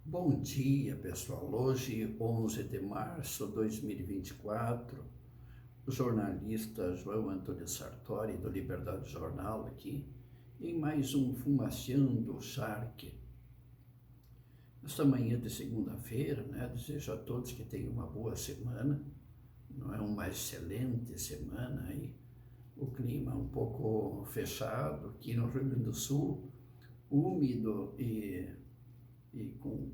Bom dia, pessoal. Hoje, 11 de março de 2024, o jornalista João Antônio Sartori, do Liberdade Jornal, aqui, em mais um Fumaciando o Charque. Esta manhã de segunda-feira, desejo a todos que tenham uma boa semana, não é uma excelente semana aí. O clima um pouco fechado aqui no Rio Grande do Sul, úmido e com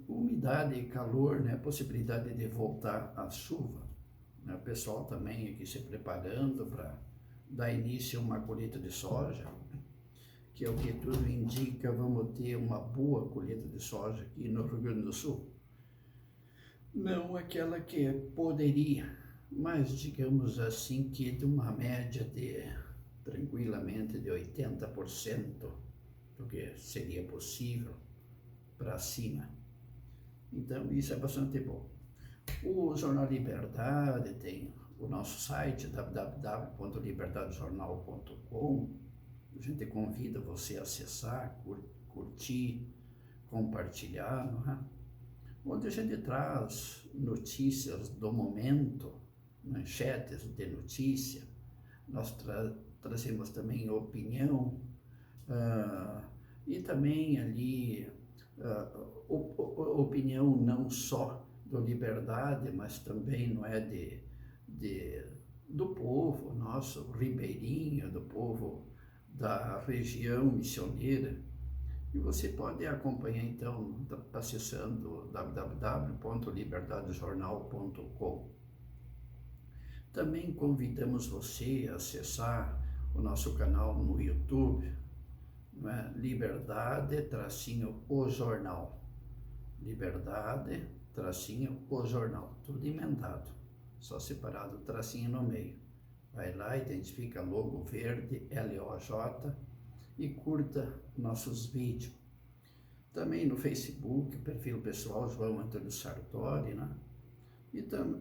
umidade e calor, possibilidade de voltar à chuva. O pessoal também aqui se preparando para dar início a uma colheita de soja, que é o que tudo indica, vamos ter uma boa colheita de soja aqui no Rio Grande do Sul. Não aquela que poderia, mas digamos assim que de uma média de tranquilamente de 80% do que seria possível para cima. Então, isso é bastante bom. O Jornal Liberdade tem o nosso site, www.liberdadejornal.com. A gente convida você a acessar, curtir, compartilhar, não é? Onde a gente traz notícias do momento, manchetes de notícia. Nós trazemos também opinião e também ali opinião não só do Liberdade, mas também não é do povo nosso ribeirinho, do povo da região missioneira. E você pode acompanhar então acessando www.liberdadejornal.com. Também convidamos você a acessar o nosso canal no YouTube, Liberdade-o Jornal. Liberdade-o Jornal. Tudo emendado, só separado o tracinho no meio. Vai lá, identifica logo verde, LOJ, e curta nossos vídeos. Também no Facebook, perfil pessoal João Antônio Sartori,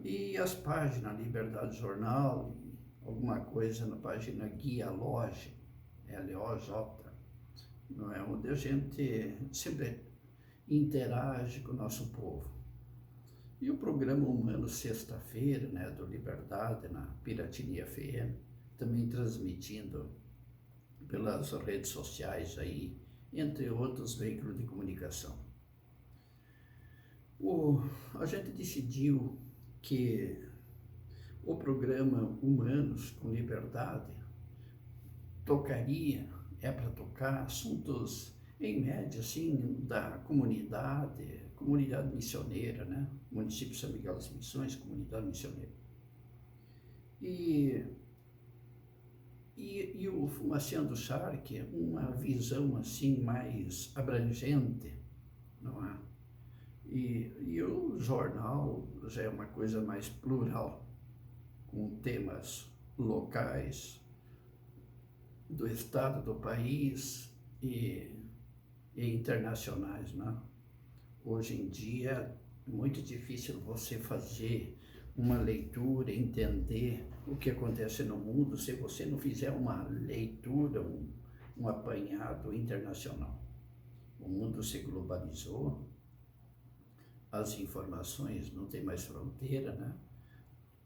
E as páginas Liberdade Jornal, e alguma coisa na página Guia Loja, LOJ. Não é? Onde a gente sempre interage com o nosso povo. E o programa Humano Sexta-feira, do Liberdade, na Piratini FM, também transmitindo pelas redes sociais aí, entre outros veículos de comunicação. A gente decidiu que o programa Humanos com Liberdade é para tocar assuntos, em média, assim, da comunidade missioneira, Município São Miguel das Missões, comunidade missioneira. E o Fumaciando Charque, uma visão, assim, mais abrangente, não é? E o jornal já é uma coisa mais plural, com temas locais, do estado do país e internacionais, Hoje em dia é muito difícil você fazer uma leitura, entender o que acontece no mundo se você não fizer uma leitura, um apanhado internacional. O mundo se globalizou, as informações não têm mais fronteira,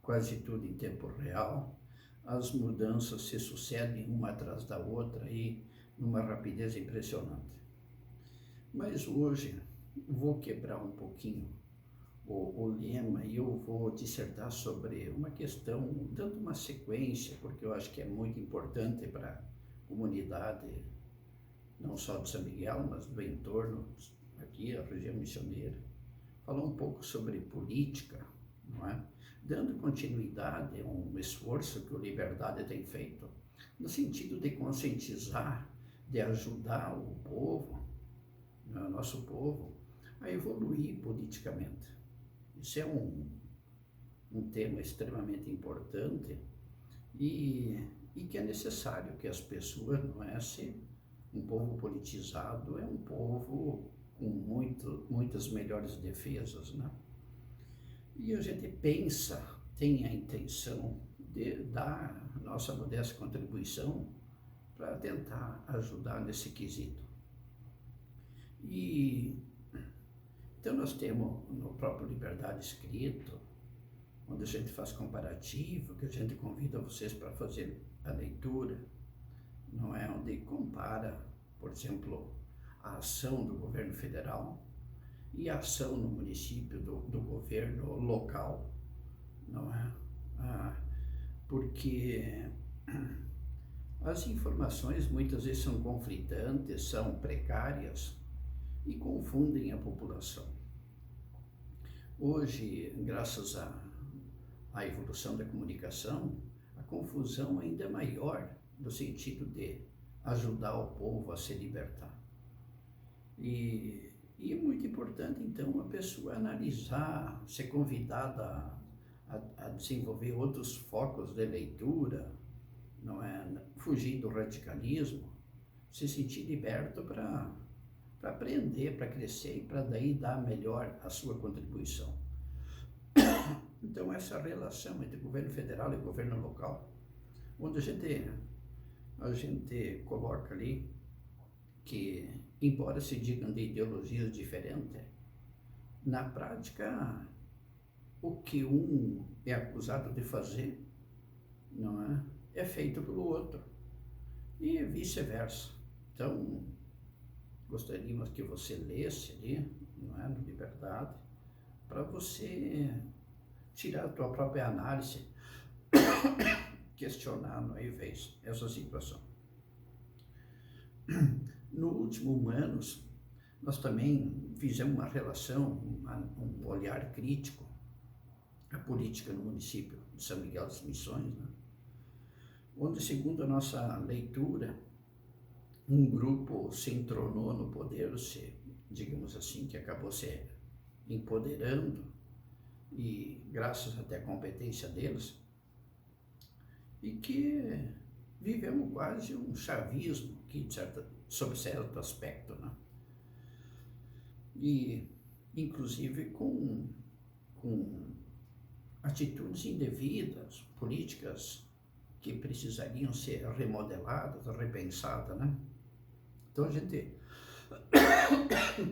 Quase tudo em tempo real. As mudanças se sucedem uma atrás da outra aí, numa rapidez impressionante. Mas hoje vou quebrar um pouquinho o lema e eu vou dissertar sobre uma questão, dando uma sequência, porque eu acho que é muito importante para a comunidade, não só de São Miguel, mas do entorno, aqui, a região missioneira. Falar um pouco sobre política, não é? Dando continuidade a um esforço que o Liberdade tem feito, no sentido de conscientizar, de ajudar o povo, nosso povo, a evoluir politicamente. Isso é um tema extremamente importante e que é necessário que as pessoas, um povo politizado é um povo com muitas melhores defesas, E a gente tem a intenção de dar nossa modesta contribuição para tentar ajudar nesse quesito. E Então nós temos no próprio Liberdade Escrito, onde a gente faz comparativo, que a gente convida vocês para fazer a leitura, não é? Onde compara, por exemplo, a ação do governo federal e a ação no município do governo local, não é? Porque as informações muitas vezes são conflitantes, são precárias e confundem a população. Hoje, graças à evolução da comunicação, a confusão ainda é maior no sentido de ajudar o povo a se libertar. E é muito importante, então, a pessoa analisar, ser convidada a desenvolver outros focos de leitura, não é? Fugir do radicalismo, se sentir liberto para aprender, para crescer e para daí dar melhor a sua contribuição. Então, essa relação entre governo federal e governo local, onde a gente coloca ali que, embora se digam de ideologias diferentes, na prática, o que um é acusado de fazer, não é? É feito pelo outro, e vice-versa. Então, gostaríamos que você lesse ali, não é? No Liberdade, para você tirar a tua própria análise, questionando aí, vez, essa situação. No último ano, nós também fizemos uma relação, um olhar crítico à política no município de São Miguel das Missões, né? Onde, segundo a nossa leitura, um grupo se entronou no poder, digamos assim, que acabou se empoderando, e graças até à competência deles, e que vivemos quase um chavismo, que, sob certo aspecto, né? E, inclusive, com atitudes indevidas, políticas que precisariam ser remodeladas, repensadas, né? Então a gente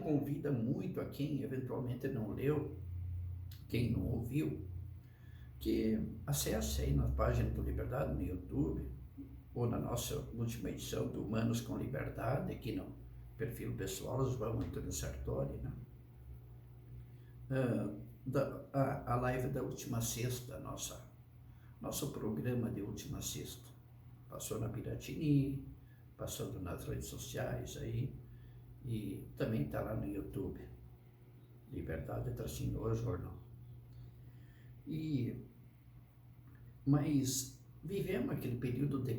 convida muito a quem eventualmente não leu, quem não ouviu, que acesse aí na página do Liberdade no YouTube, ou na nossa última edição do Humanos com Liberdade, aqui no perfil pessoal, João Antônio Sartori, né? A live da última sexta, nosso programa de última sexta, passou na Piratini, passando nas redes sociais aí, e também está lá no YouTube, Liberdade Tracinho o Jornal. Mas vivemos aquele período de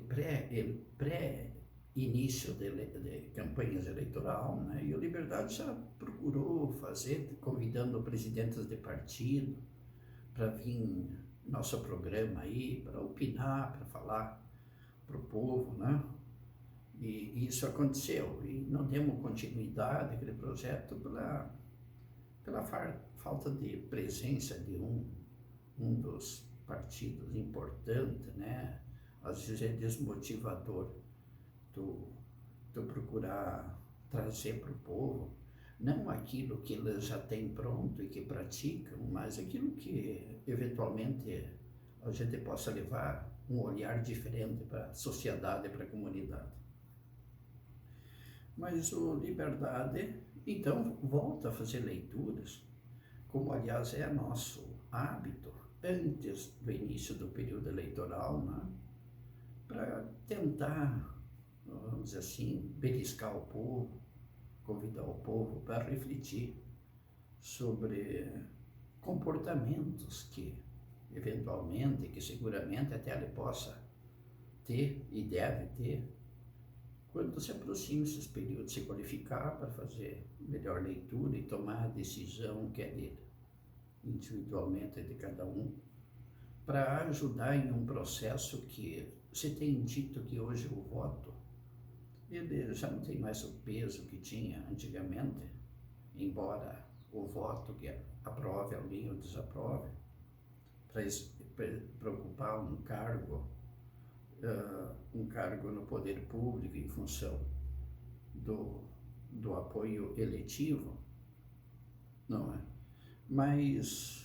pré-início de campanhas eleitorais, né? E o Liberdade já procurou fazer, convidando presidentes de partido para vir nosso programa aí, para opinar, para falar para o povo, né? E isso aconteceu, e não demos continuidade àquele projeto pela falta de presença de um dos partidos importantes, né? Às vezes é desmotivador tu procurar trazer para o povo, não aquilo que eles já têm pronto e que praticam, mas aquilo que eventualmente a gente possa levar um olhar diferente para a sociedade e para a comunidade. Mas o Liberdade, então, volta a fazer leituras, como aliás é nosso hábito, antes do início do período eleitoral, né? Para tentar, vamos dizer assim, beliscar o povo, convidar o povo para refletir sobre comportamentos que, eventualmente, que seguramente até ele possa ter e deve ter, quando se aproxima esses períodos, se qualificar para fazer melhor leitura e tomar a decisão que é dele, individualmente de cada um, para ajudar em um processo que se tem dito que hoje o voto, ele já não tem mais o peso que tinha antigamente, embora o voto que aprove alguém ou desaprove, para ocupar um cargo no poder público em função do apoio eletivo, não é? Mas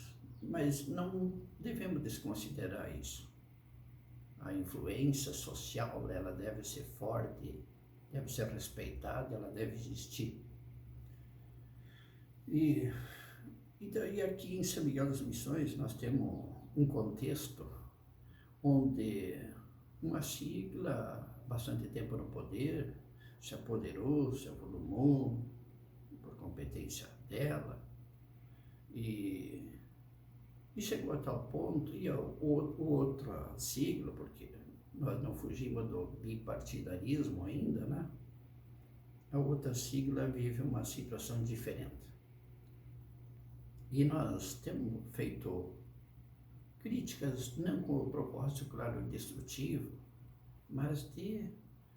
não devemos desconsiderar isso. A influência social, ela deve ser forte, deve ser respeitada, ela deve existir. E daí aqui em São Miguel das Missões nós temos um contexto onde uma sigla, bastante tempo no poder, se apoderou, se avolumou por competência dela e chegou a tal ponto, e a outra sigla, porque nós não fugimos do bipartidarismo ainda, né? A outra sigla vive uma situação diferente. E nós temos feito críticas, não com o propósito, claro, destrutivo, mas de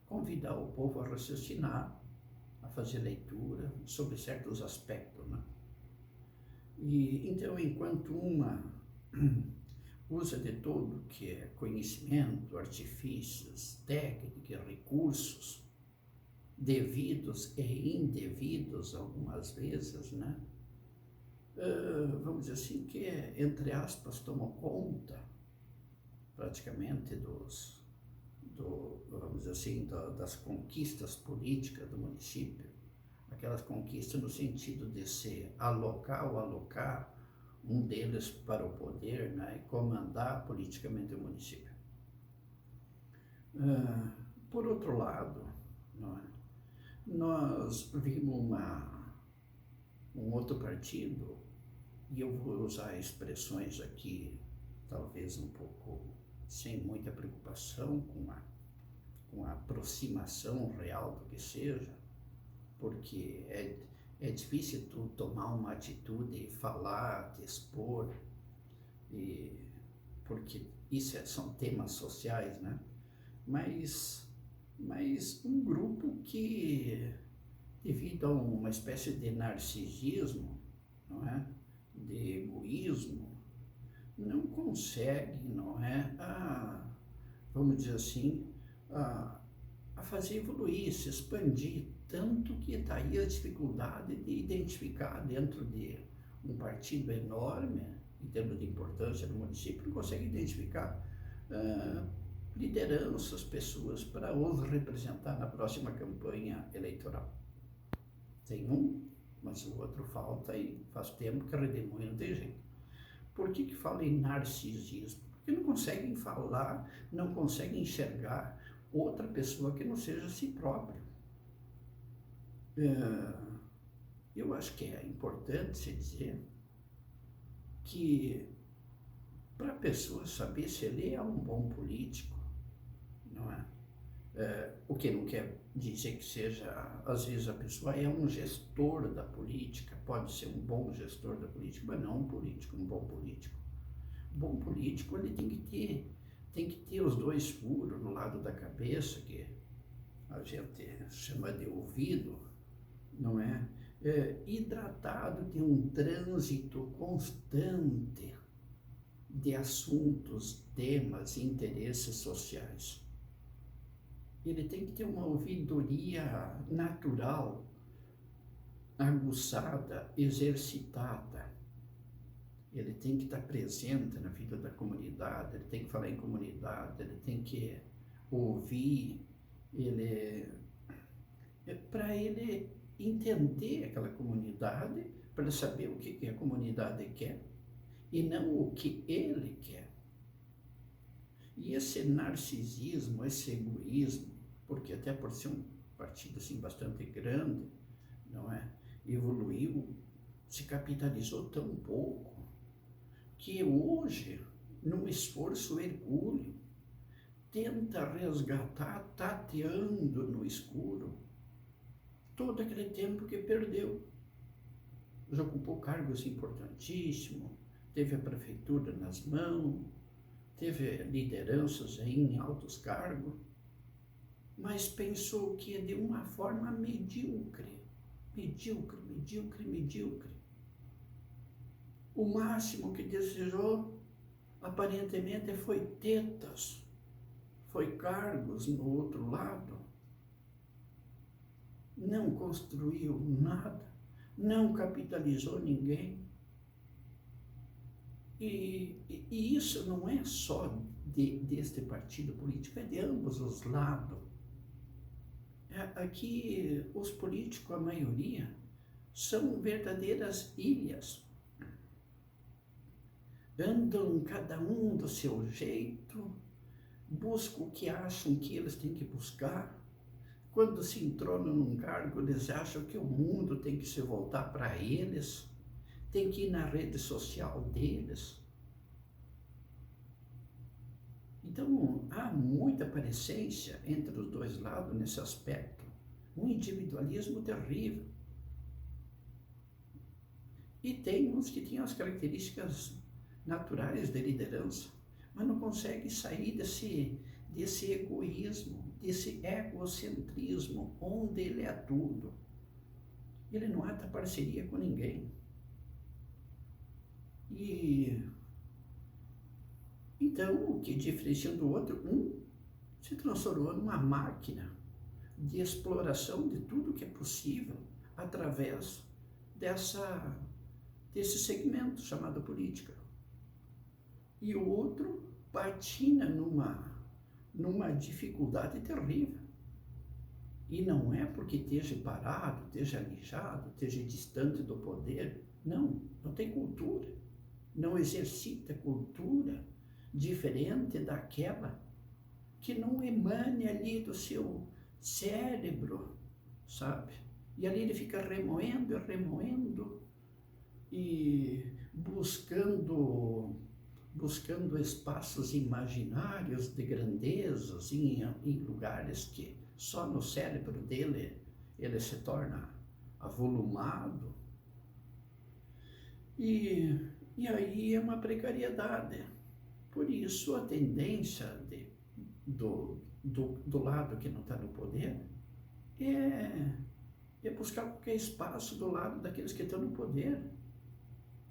convidar o povo a raciocinar, a fazer leitura sobre certos aspectos, né? E então, enquanto uma usa de todo que é conhecimento, artifícios, técnicas, recursos, devidos e indevidos algumas vezes, né? Vamos dizer assim, que, entre aspas, tomam conta praticamente vamos dizer assim, das conquistas políticas do município, aquelas conquistas no sentido de se alocar ou alocar um deles para o poder, né, e comandar politicamente o município. Por outro lado, não é? Nós vimos um outro partido, e eu vou usar expressões aqui, talvez um pouco sem muita preocupação com a aproximação real do que seja, porque é difícil tu tomar uma atitude, falar, te expor, porque isso são temas sociais, né? Mas um grupo que, devido a uma espécie de narcisismo, não é? De egoísmo, não consegue, não é? Vamos dizer assim, a fazer evoluir, se expandir, tanto que está aí a dificuldade de identificar dentro de um partido enorme, em termos de importância do município, não consegue identificar lideranças, pessoas para os representar na próxima campanha eleitoral. Tem um, mas o outro falta e faz tempo que a redemoinha não tem jeito. Por que fala em narcisismo? Porque não conseguem falar, não conseguem enxergar outra pessoa que não seja si próprio. Eu acho que é importante se dizer que para a pessoa saber se ele é um bom político, não é? O que não quer dizer que seja, às vezes a pessoa é um gestor da política, pode ser um bom gestor da política, mas não um político, um bom político. Um bom político, ele tem que ter os dois furos no lado da cabeça, que a gente chama de ouvido, não é? Hidratado de um trânsito constante de assuntos, temas, interesses sociais. Ele tem que ter uma ouvidoria natural, aguçada, exercitada. Ele tem que estar presente na vida da comunidade, ele tem que falar em comunidade, ele tem que ouvir, para ele entender aquela comunidade, para ele saber o que a comunidade quer e não o que ele quer. E esse narcisismo, esse egoísmo, porque até por ser um partido assim bastante grande, não é? Evoluiu, se capitalizou tão pouco, que hoje, num esforço hercúleo, tenta resgatar, tateando no escuro, todo aquele tempo que perdeu. Já ocupou cargos importantíssimos, teve a prefeitura nas mãos, teve lideranças aí em altos cargos, mas pensou que de uma forma medíocre. O máximo que desejou, aparentemente, foi tetas, foi cargos no outro lado. Não construiu nada, não capitalizou ninguém. E isso não é só deste partido político, é de ambos os lados. Aqui, os políticos, a maioria, são verdadeiras ilhas. Andam cada um do seu jeito, buscam o que acham que eles têm que buscar. Quando se entronam num cargo, eles acham que o mundo tem que se voltar para eles, tem que ir na rede social deles. Então, há muita parecência entre os dois lados nesse aspecto. Um individualismo terrível. E tem uns que têm as características naturais de liderança, mas não conseguem sair desse egoísmo, desse egocentrismo, onde ele é tudo. Ele não ata parceria com ninguém. E então, o que diferencia um do outro, um se transformou numa máquina de exploração de tudo que é possível através desse segmento chamado política. E o outro patina numa dificuldade terrível. E não é porque esteja parado, esteja alijado, esteja distante do poder. Não tem cultura. Não exercita cultura diferente daquela que não emane ali do seu cérebro, sabe? E ali ele fica remoendo e buscando espaços imaginários de grandezas em lugares que só no cérebro dele ele se torna avolumado. E aí é uma precariedade. Por isso a tendência do lado que não está no poder é buscar qualquer espaço do lado daqueles que estão no poder,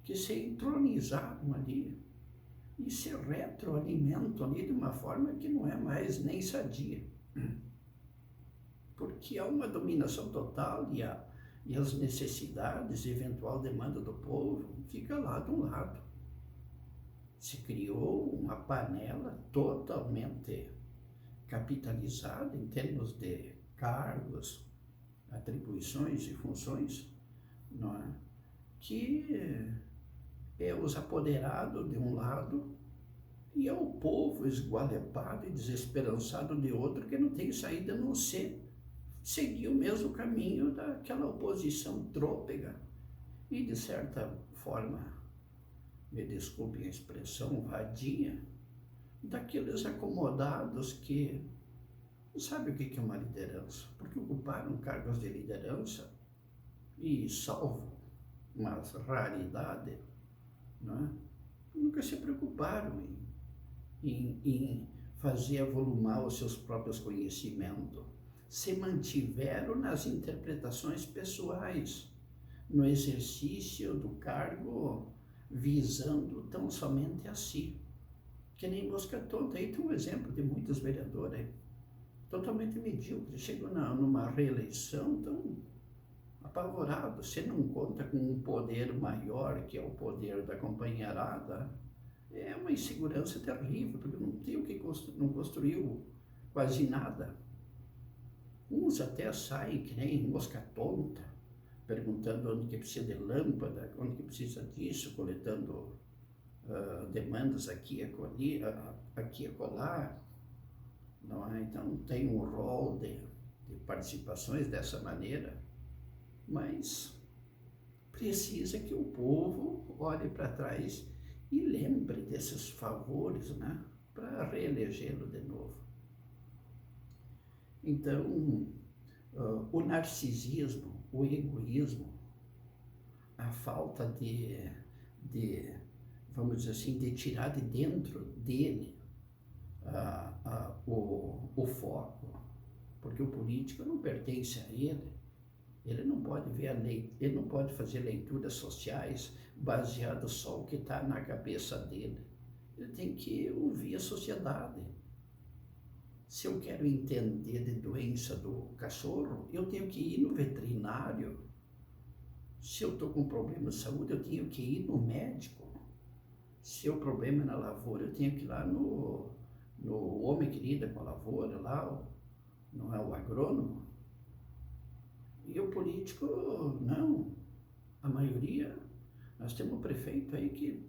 que se entronizaram ali e se retroalimentam ali de uma forma que não é mais nem sadia. Porque há uma dominação total e as necessidades e eventual demanda do povo fica lá de um lado. Se criou uma panela totalmente capitalizada em termos de cargos, atribuições e funções, não é? Que é os apoderados de um lado e é o povo esgualepado e desesperançado de outro, que não tem saída a não ser seguir o mesmo caminho daquela oposição trôpega e, de certa forma, me desculpem a expressão, vadia, daqueles acomodados que não sabem o que é uma liderança, porque ocuparam cargos de liderança e, salvo uma raridade, não é? Nunca se preocuparam em fazer avolumar os seus próprios conhecimentos, se mantiveram nas interpretações pessoais, no exercício do cargo visando tão somente a si. Que nem mosca tonta. Aí tem um exemplo de muitos vereadores totalmente medíocres, chegam numa reeleição tão apavorado. Você não conta com um poder maior, que é o poder da companheirada. É uma insegurança terrível, porque não tem o que não construiu quase nada. Uns até saem que nem mosca tonta, perguntando onde que precisa de lâmpada, onde que precisa disso, coletando demandas aqui e acolá. Não é? Então tem um rol de participações dessa maneira, mas precisa que o povo olhe para trás e lembre desses favores, né, para reelegê-lo de novo. Então, o narcisismo, o egoísmo, a falta vamos dizer assim, de tirar de dentro dele o foco, porque o político não pertence a ele não pode ele não pode fazer leituras sociais baseado só o que está na cabeça dele. Ele tem que ouvir a sociedade. Se eu quero entender de doença do cachorro, eu tenho que ir no veterinário, Se eu estou com problema de saúde, eu tenho que ir no médico. Se o problema é na lavoura, eu tenho que ir lá no homem que lida com a lavoura, lá, não é o agrônomo. E o político, não. A maioria, nós temos um prefeito aí que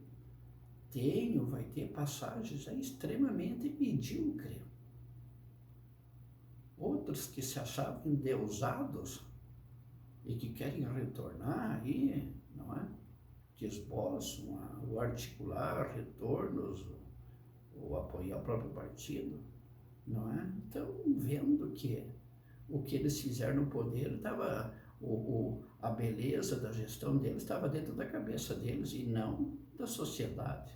vai ter passagens aí extremamente medíocres. Outros que se achavam endeusados e que querem retornar aí, não é? Que esboçam o articular retornos, ou apoiar o próprio partido, não é? Então, vendo que o que eles fizeram no poder estava, a beleza da gestão deles estava dentro da cabeça deles e não da sociedade.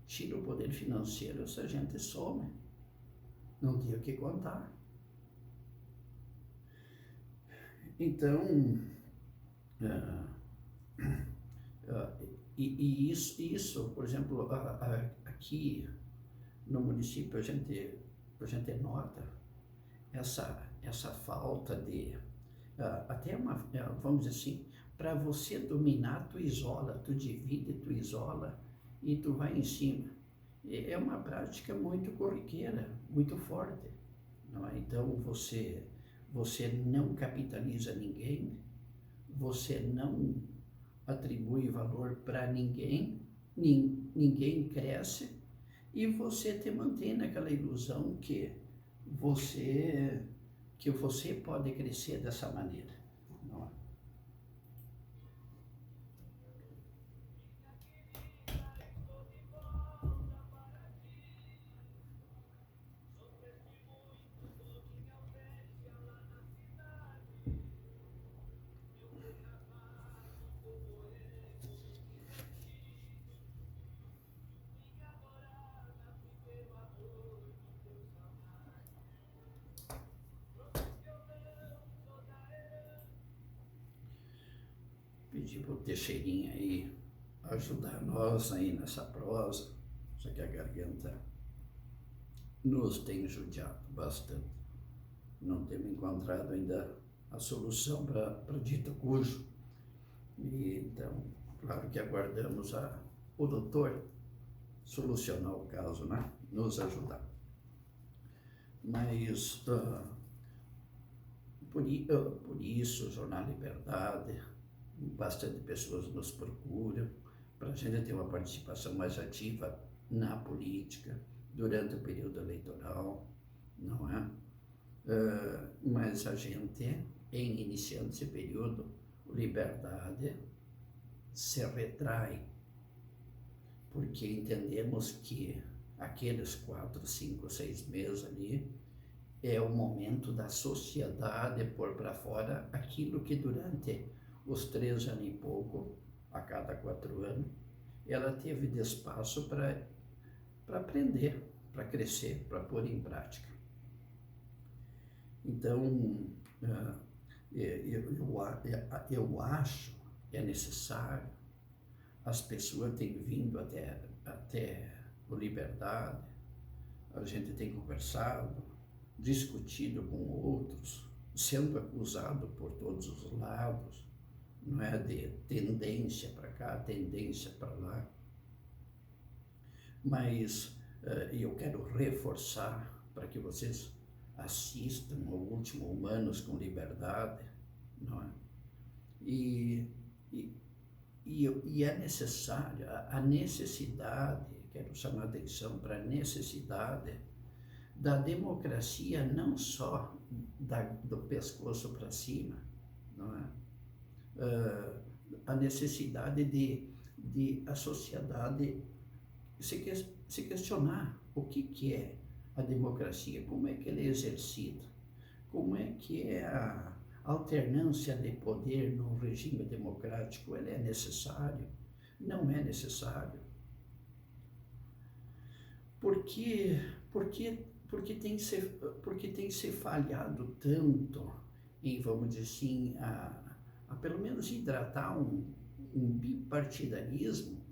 Tira o poder financeiro, essa gente some. Não tinha o que contar. Então, isso, por exemplo, aqui no município a gente nota essa falta de, até vamos dizer assim, para você dominar, tu isola, tu divide, tu isola e tu vai em cima. É uma prática muito corriqueira, muito forte, não é? Então você não capitaliza ninguém, você não atribui valor para ninguém, ninguém cresce e você te mantém naquela ilusão que você pode crescer dessa maneira. Não é? Pedir para o Teixeirinha aí ajudar nós aí nessa prosa, já que a garganta nos tem judiado bastante. Não temos encontrado ainda a solução para dito cujo. E então, claro que aguardamos o doutor solucionar o caso, né? Nos ajudar. Mas, por isso, o Jornal Liberdade, bastante pessoas nos procuram para a gente ter uma participação mais ativa na política durante o período eleitoral, não é? Mas a gente, em iniciando esse período, o Liberdade se retrai, porque entendemos que aqueles 4, 5, 6 meses ali é o momento da sociedade pôr para fora aquilo que durante os 3 anos e pouco, a cada 4 anos, ela teve de espaço para aprender, para crescer, para pôr em prática. Então, eu acho que é necessário, as pessoas têm vindo até o Liberdade, a gente tem conversado, discutido com outros, sendo acusado por todos os lados, não é, de tendência para cá, tendência para lá. Mas eu quero reforçar para que vocês assistam ao último Humanos com Liberdade, não é? E é necessário, a necessidade, quero chamar a atenção para a necessidade da democracia, não só do pescoço para cima, não é? A necessidade de a sociedade se questionar o que é a democracia, como é que ela é exercida, como é que é a alternância de poder no regime democrático, ela é necessário, não é necessário. Porque tem se falhado tanto em, vamos dizer assim, a pelo menos hidratar um bipartidarismo,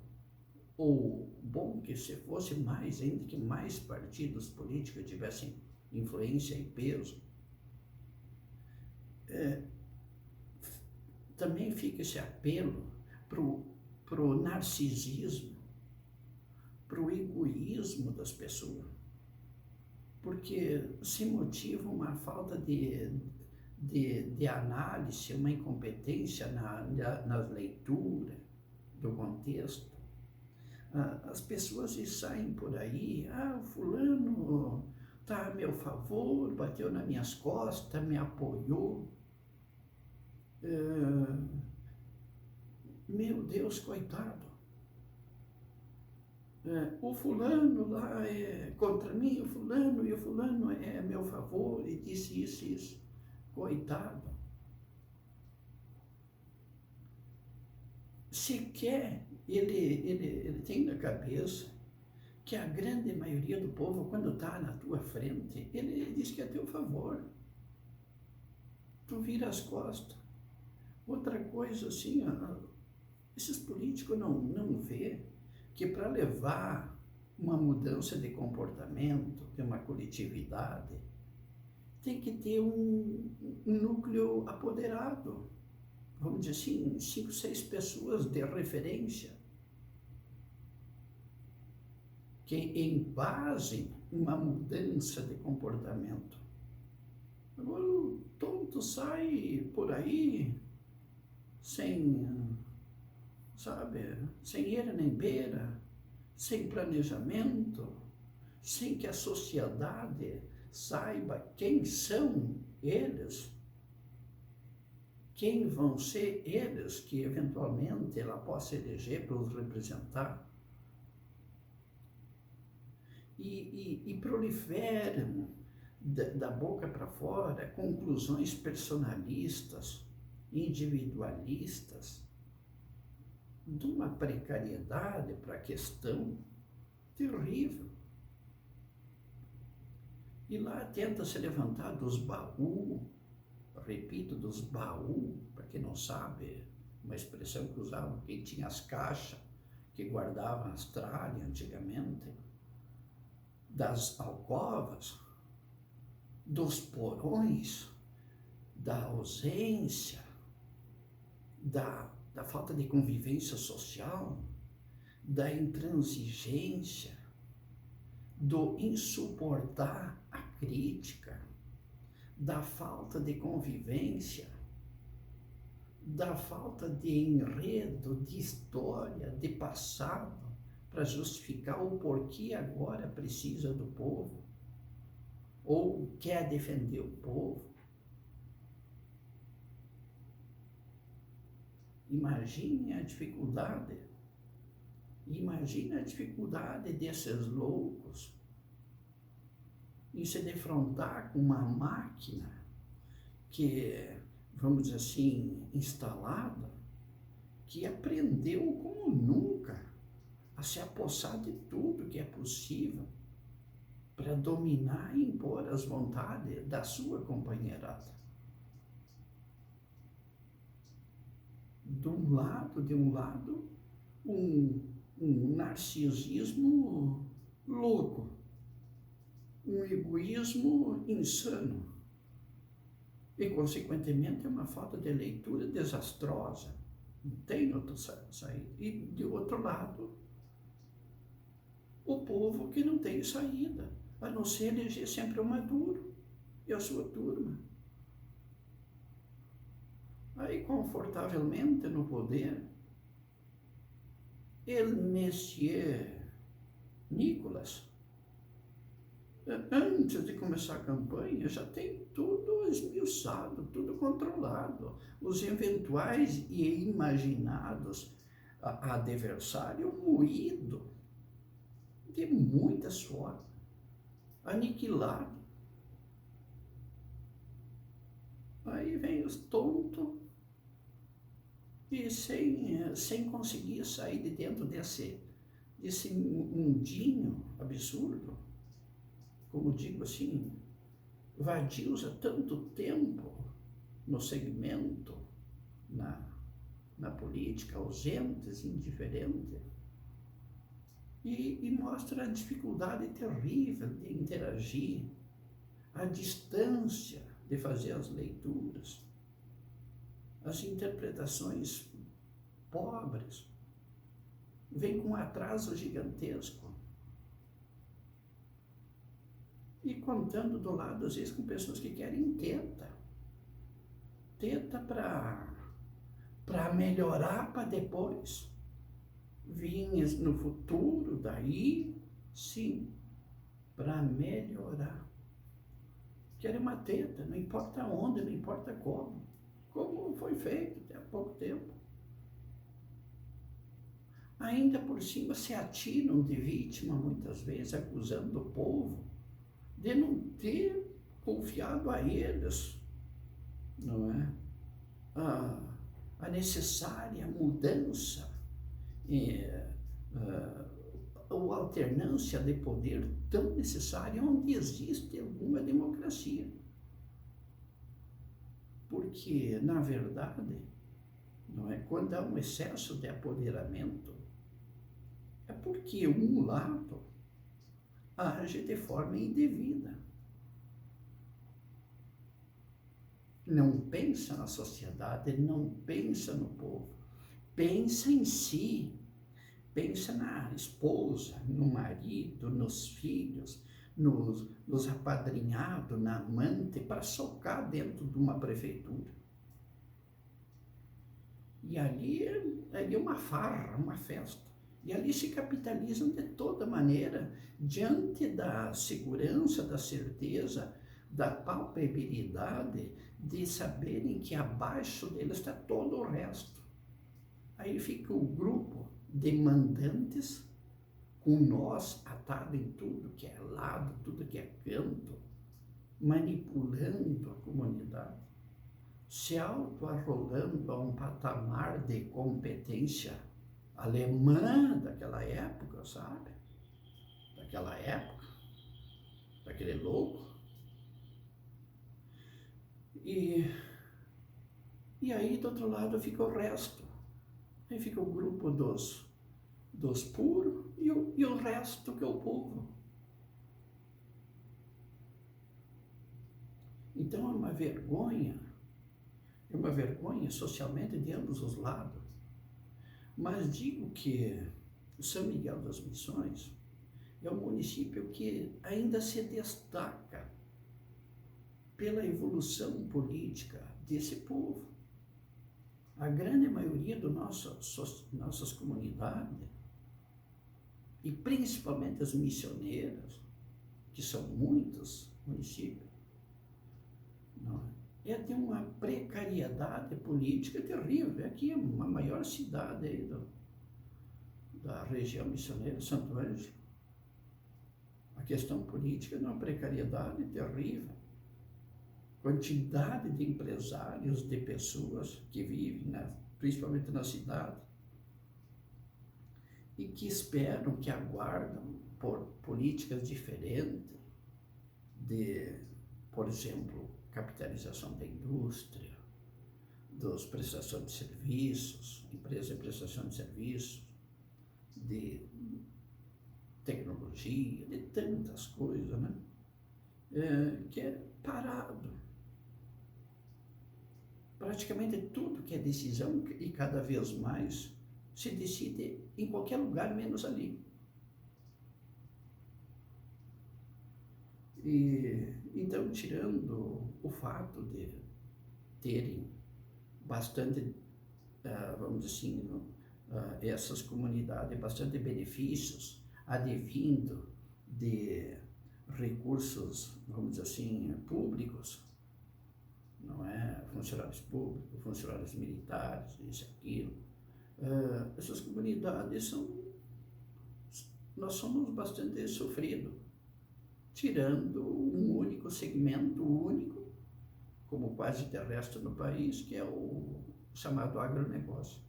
ou bom que se fosse mais ainda, que mais partidos políticos tivessem influência e peso, também fica esse apelo pro narcisismo, pro egoísmo das pessoas, porque se motiva uma falta de análise, uma incompetência na leitura do contexto. As pessoas saem por aí, o fulano está a meu favor, bateu nas minhas costas, me apoiou. Meu Deus, coitado. O fulano lá é contra mim, o fulano é a meu favor e disse isso e isso. Coitado. Sequer ele tem na cabeça que a grande maioria do povo, quando está na tua frente, ele diz que é a teu favor. Tu vira as costas. Outra coisa assim, esses políticos não vê que para levar uma mudança de comportamento, de uma coletividade, tem que ter um núcleo apoderado. Vamos dizer assim, 5, 6 pessoas de referência que embasem uma mudança de comportamento. Agora o tonto sai por aí sem, sabe, sem eira nem beira, sem planejamento, sem que a sociedade saiba quem são eles, quem vão ser eles que eventualmente ela possa eleger para os representar. E proliferam da boca para fora conclusões personalistas, individualistas, de uma precariedade para a questão terrível. E lá tenta se levantar dos baús, repito, dos baús, para quem não sabe, uma expressão que usavam quem tinha as caixas, que guardavam as tralhas antigamente, das alcovas, dos porões, da ausência, da falta de convivência social, da intransigência, do insuportar a crítica, da falta de convivência, da falta de enredo, de história, de passado, para justificar o porquê agora precisa do povo, ou quer defender o povo. Imagine a dificuldade desses loucos em se defrontar com uma máquina que, vamos dizer assim, instalada, que aprendeu como nunca a se apossar de tudo que é possível para dominar e impor as vontades da sua companheirada. De um lado, um narcisismo louco, um egoísmo insano e, consequentemente, uma falta de leitura desastrosa. Não tem outra saída. E, de outro lado, o povo que não tem saída, a não ser eleger sempre o Maduro e a sua turma. Aí, confortavelmente no poder, Monsieur Nicolas, antes de começar a campanha, já tem tudo esmiuçado, tudo controlado. Os eventuais e imaginados adversários moído de muita suor, aniquilado. Aí vem os tontos e sem conseguir sair de dentro desse mundinho absurdo, como digo assim, vadios há tanto tempo no segmento, na política, ausentes, indiferentes, e mostra a dificuldade terrível de interagir, a distância de fazer as leituras, as interpretações pobres, vem com um atraso gigantesco. E contando do lado, às vezes, com pessoas que querem teta. Teta para melhorar, para depois vir no futuro, daí, sim, para melhorar. Querem uma teta, não importa onde, não importa como foi feito até há pouco tempo. Ainda por cima se atiram de vítima, muitas vezes, acusando o povo de não ter confiado a eles, não é? A necessária mudança, ou alternância de poder tão necessária onde existe alguma democracia. Porque, na verdade, não é? Quando há um excesso de apoderamento, é porque um lado age de forma indevida. Não pensa na sociedade, não pensa no povo, pensa em si, pensa na esposa, no marido, nos filhos, nos apadrinhados, na amante, para socar dentro de uma prefeitura. E ali é uma farra, uma festa. E ali se capitalizam de toda maneira, diante da segurança, da certeza, da palpabilidade, de saberem que abaixo deles está todo o resto. Aí fica o grupo de mandantes, com nós atado em tudo que é lado, tudo que é canto, manipulando a comunidade, se auto-arrolando a um patamar de competência alemã daquela época, sabe? Daquela época, daquele louco. E aí, do outro lado, fica o resto. Aí fica o grupo dos puros e o resto que é o povo. Então é uma vergonha socialmente de ambos os lados. Mas digo que São Miguel das Missões é um município que ainda se destaca pela evolução política desse povo. A grande maioria das nossas comunidades, e principalmente as missioneiras, que são muitos municípios, é de uma precariedade política terrível. Aqui é a maior cidade aí da região missioneira, Santo Ângelo. A questão política é de uma precariedade terrível. Quantidade de empresários, de pessoas que vivem, principalmente na cidade, e que esperam, que aguardam por políticas diferentes de, por exemplo, capitalização da indústria, das prestações de serviços, empresa de prestação de serviços, de tecnologia, de tantas coisas, né? Que é parado. Praticamente tudo que é decisão, e cada vez mais, se decide em qualquer lugar, menos ali. E, então, tirando o fato de terem bastante, vamos dizer assim, essas comunidades, bastante benefícios advindo de recursos, vamos dizer assim, públicos, não é? Funcionários públicos, funcionários militares, isso, aquilo. Essas comunidades nós somos bastante sofridos, tirando um único segmento, único, como quase terrestre no país, que é o chamado agronegócio.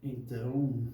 Então,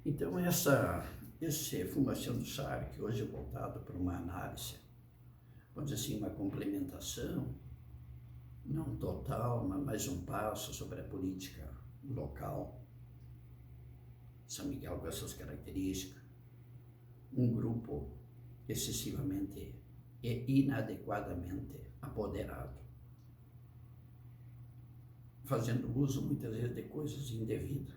Então, esse Fundação do Saara, que hoje é voltado para uma análise, vamos dizer assim, uma complementação, não total, mas mais um passo sobre a política local. São Miguel com essas características, um grupo excessivamente e inadequadamente apoderado, fazendo uso muitas vezes de coisas indevidas,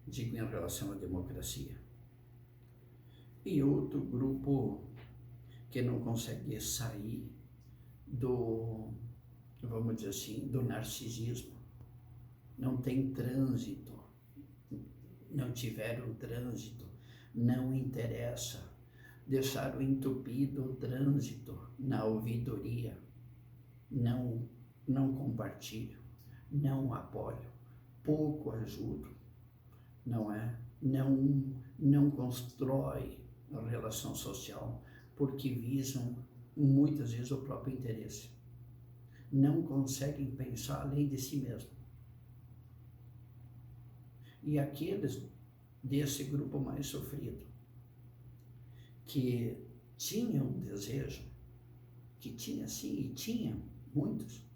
digo em relação à democracia. E outro grupo que não consegue sair vamos dizer assim, do narcisismo, não tem trânsito, não tiveram trânsito, não interessa, deixaram entupido o trânsito na ouvidoria, não compartilham, não apoiam, pouco ajudam, não é? Não constrói a relação social, porque visam muitas vezes o próprio interesse. Não conseguem pensar além de si mesmo. E aqueles desse grupo mais sofrido, que tinham um desejo, que tinha sim, e tinha muitos,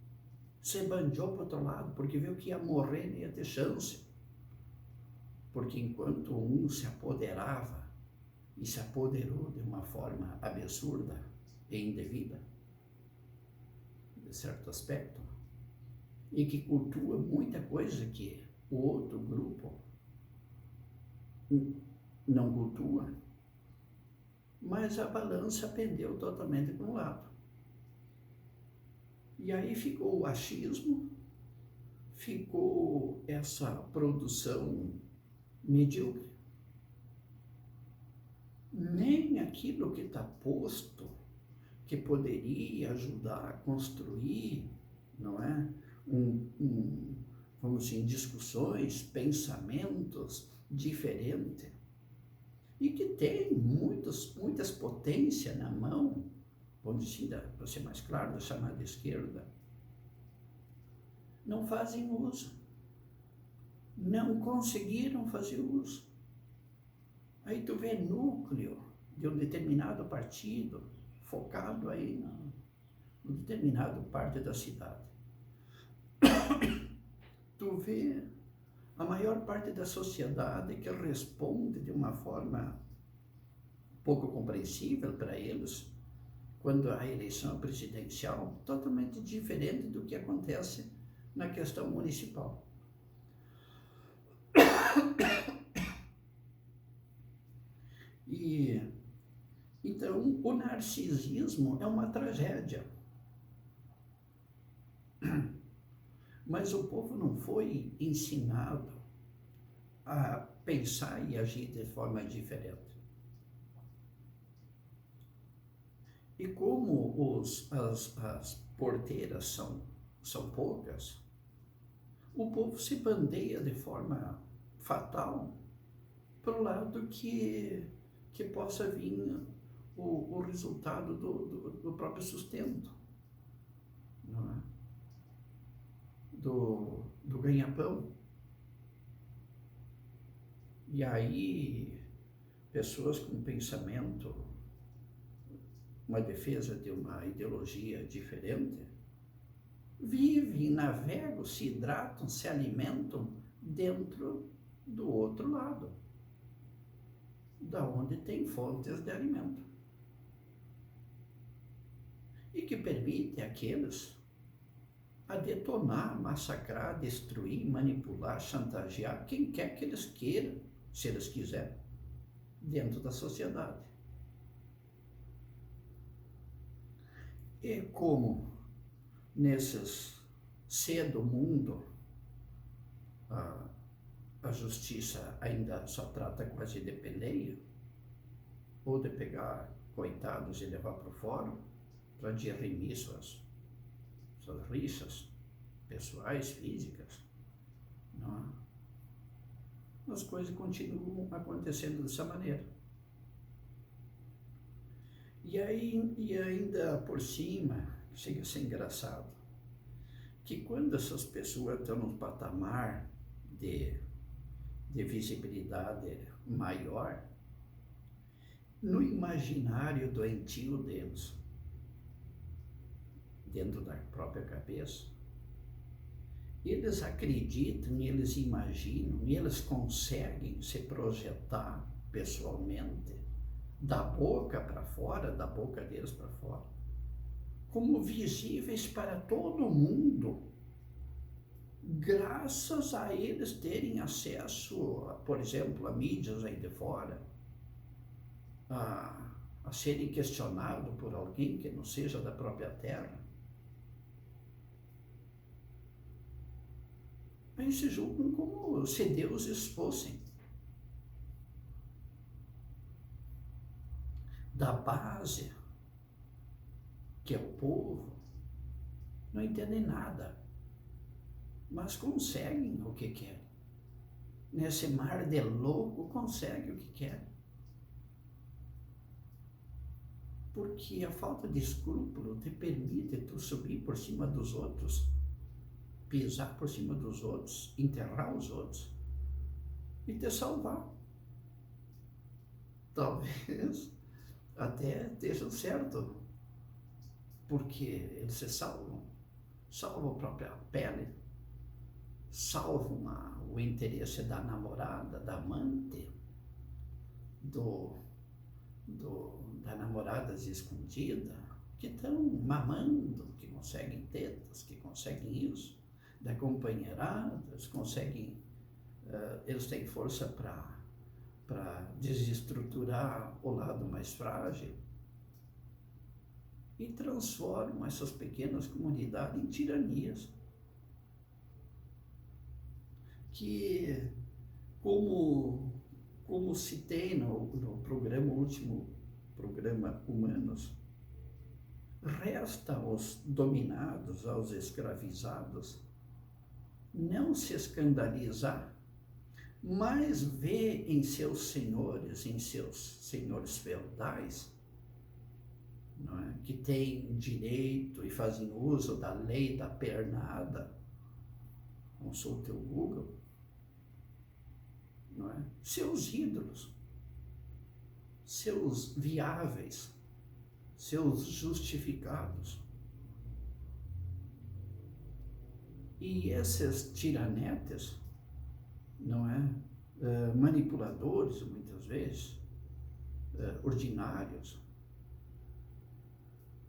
se bandiou para o outro lado, porque viu que ia morrer e não ia ter chance. Porque enquanto um se apoderava, e se apoderou de uma forma absurda e indevida, de certo aspecto, e que cultua muita coisa que o outro grupo não cultua, mas a balança pendeu totalmente para um lado. E aí ficou o achismo, ficou essa produção medíocre. Nem aquilo que está posto, que poderia ajudar a construir, não é? Vamos dizer, discussões, pensamentos diferentes, e que tem muitas potências na mão, vamos dizer, para ser mais claro, da chamada esquerda, não fazem uso, não conseguiram fazer uso. Aí tu vê núcleo de um determinado partido focado aí no determinado parte da cidade. Tu vê a maior parte da sociedade que responde de uma forma pouco compreensível para eles, quando a eleição é presidencial, totalmente diferente do que acontece na questão municipal. E então o narcisismo é uma tragédia. Mas o povo não foi ensinado a pensar e agir de forma diferente. E como as porteiras são poucas, o povo se bandeia de forma fatal para o lado que possa vir o resultado do próprio sustento, não é? Do ganha-pão. E aí, pessoas com pensamento, uma defesa de uma ideologia diferente, vivem, navegam, se hidratam, se alimentam dentro do outro lado, da onde tem fontes de alimento. E que permite àqueles a detonar, massacrar, destruir, manipular, chantagear quem quer que eles queiram, se eles quiserem, dentro da sociedade. E como nesses cedo mundo a justiça ainda só trata quase de peleia, ou de pegar coitados e levar para o fórum para dirimir suas rixas pessoais, físicas, não é? As coisas continuam acontecendo dessa maneira. E ainda por cima, chega a ser engraçado, que quando essas pessoas estão num patamar de de visibilidade maior, no imaginário doentio deles, dentro da própria cabeça, eles acreditam, eles imaginam, e eles conseguem se projetar pessoalmente, da boca para fora, da boca deles para fora, como visíveis para todo mundo, graças a eles terem acesso, por exemplo, a mídias aí de fora, a serem questionados por alguém que não seja da própria terra. Eles se julgam como se deuses fossem. Da base, que é o povo, não entendem nada, mas conseguem o que querem. Nesse mar de louco, conseguem o que querem. Porque a falta de escrúpulo te permite tu subir por cima dos outros, pisar por cima dos outros, enterrar os outros e te salvar. Talvez até esteja certo, porque eles se salvam a própria pele, salvam o interesse da namorada, da amante, da namorada escondida, que estão mamando, que conseguem tetas, que conseguem isso, da companheirada, eles têm força para desestruturar o lado mais frágil e transformam essas pequenas comunidades em tiranias. Que, como citei no último programa Humanos, resta aos dominados, aos escravizados, não se escandalizar, mas ver em seus senhores feudais, não é? Que têm direito e fazem uso da lei da pernada, consulte o Google, não é? Seus ídolos, seus viáveis, seus justificados. E esses tiranetes, não é? Manipuladores, muitas vezes, ordinários,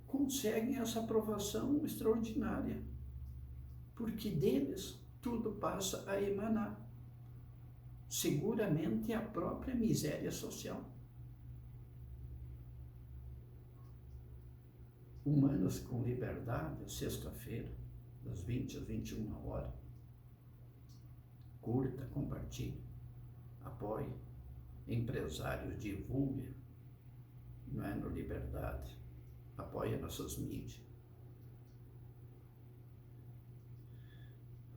conseguem essa aprovação extraordinária, porque deles tudo passa a emanar, seguramente, a própria miséria social. Humanos com Liberdade, sexta-feira, das 20 às 21 horas. Curta, compartilhe, apoie, empresários, divulgue, não é, no Liberdade, apoie nossas mídias.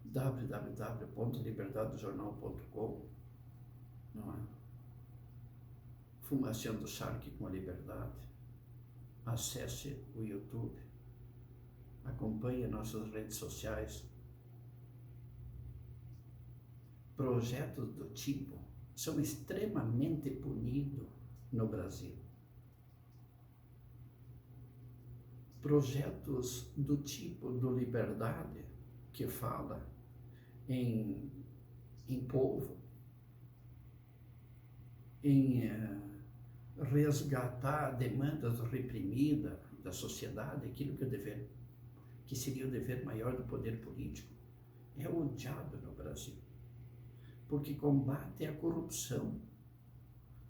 www.liberdadejornal.com, não é? Fumaciando Shark com a Liberdade. Acesse o YouTube, acompanhe nossas redes sociais. Projetos do tipo são extremamente punidos no Brasil. Projetos do tipo do Liberdade, que fala em povo, em resgatar demandas reprimidas da sociedade, aquilo que seria o dever maior do poder político, é odiado no Brasil, porque combate a corrupção,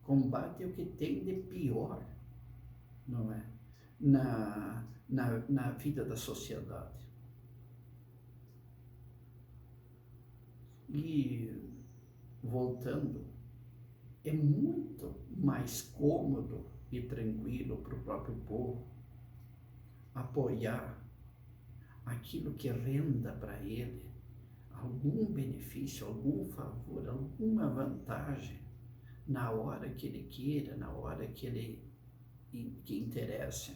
combate o que tem de pior, não é, na vida da sociedade. E, voltando, é muito mais cômodo e tranquilo para o próprio povo apoiar aquilo que renda para ele algum benefício, algum favor, alguma vantagem, na hora que ele queira, na hora que interessa,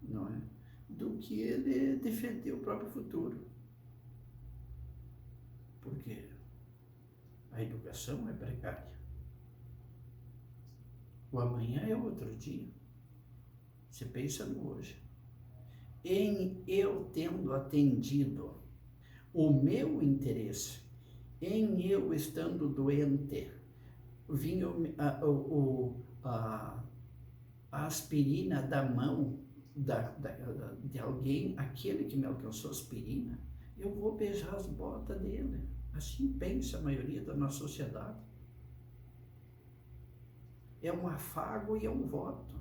não é? Do que ele defender o próprio futuro. Porque A educação é precária. O amanhã é outro dia. Você pensa no hoje. Em eu tendo atendido o meu interesse, em eu estando doente, vinha a aspirina da mão de alguém, aquele que me alcançou aspirina, eu vou beijar as botas dele. Assim pensa a maioria da nossa sociedade. É um afago e é um voto.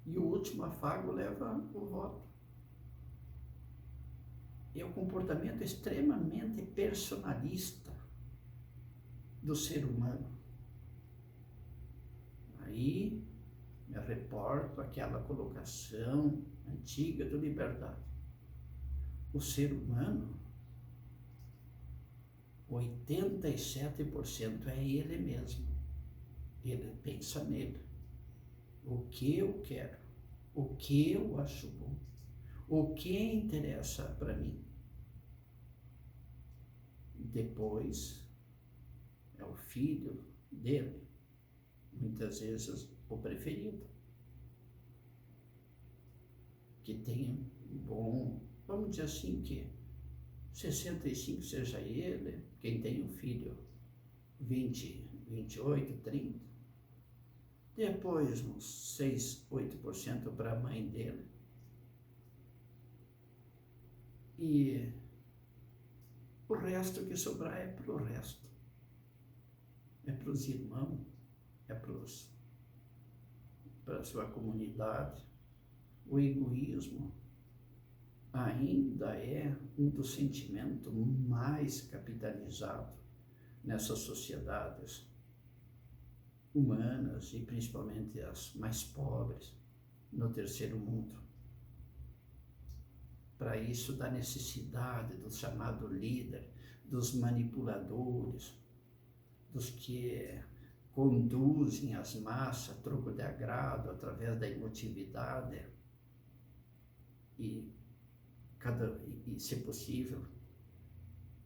E o último afago leva o voto. É um comportamento extremamente personalista do ser humano. Aí me reporto àquela colocação antiga do Liberdade. O ser humano, 87% é ele mesmo. Ele pensa nele. O que eu quero, o que eu acho bom, o que interessa para mim. Depois é o filho dele, muitas vezes o preferido, que tenha bom, vamos dizer assim, que 65 seja ele, quem tem um filho 20, 28, 30, depois uns 6, 8% para a mãe dele, e o resto que sobrar é para o resto, é para os irmãos, é para a sua comunidade. O egoísmo ainda é um dos sentimentos mais capitalizados nessas sociedades humanas e principalmente as mais pobres no terceiro mundo. Para isso, da necessidade do chamado líder, dos manipuladores, dos que conduzem as massas a troco de agrado através da emotividade e se possível,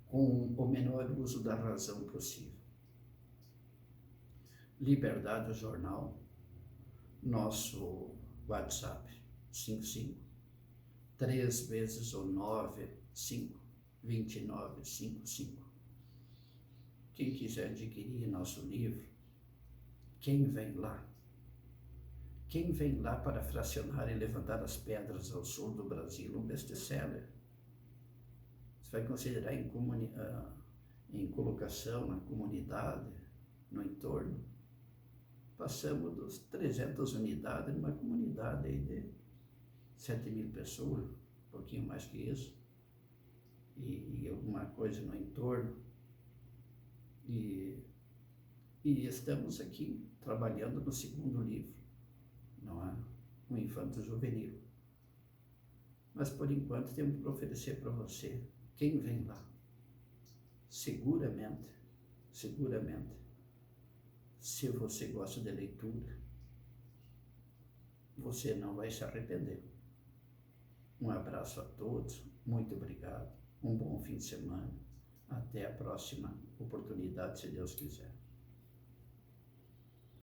com o menor uso da razão possível. Liberdade Jornal, nosso WhatsApp, 55 3 vezes o 95 2955. Quem quiser adquirir nosso livro, quem vem lá? Quem vem lá para fracionar e levantar as pedras ao sul do Brasil? Um best-seller. Você vai considerar em colocação na comunidade, no entorno. Passamos dos 300 unidades numa comunidade aí de 7.000 pessoas, um pouquinho mais que isso, e alguma coisa no entorno. E estamos aqui trabalhando no segundo livro, não é? O Infanto Juvenil. Mas por enquanto temos para oferecer para você. Quem vem lá? Seguramente, se você gosta de leitura, você não vai se arrepender. Um abraço a todos, muito obrigado, um bom fim de semana, até a próxima oportunidade, se Deus quiser.